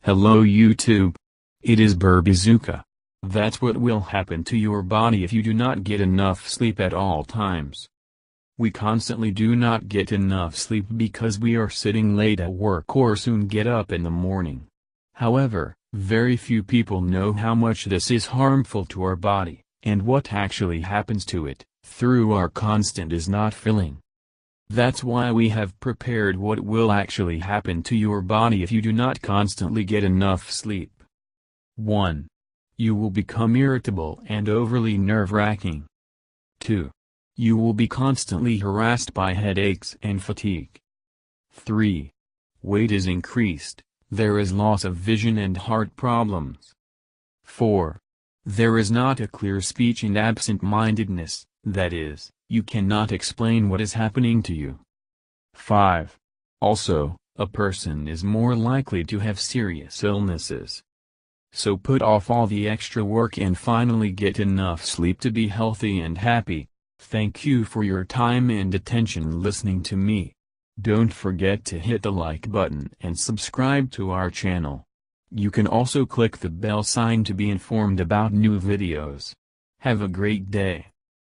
Hello YouTube. It is Burbazooka. That's what will happen to your body if you do not get enough sleep at all times. We constantly do not get enough sleep because we are sitting late at work or soon get up in the morning. However, very few people know how much this is harmful to our body, and what actually happens to it, through our constant is not filling. That's why we have prepared what will actually happen to your body if you do not constantly get enough sleep. 1. You will become irritable and overly nerve-wracking. 2. You will be constantly harassed by headaches and fatigue. 3. Weight is increased, there is loss of vision and heart problems. 4. There is not a clear speech and absent-mindedness, that is, you cannot explain what is happening to you. 5. Also, a person is more likely to have serious illnesses. So put off all the extra work and finally get enough sleep to be healthy and happy. Thank you for your time and attention listening to me. Don't forget to hit the like button and subscribe to our channel. You can also click the bell sign to be informed about new videos. Have a great day.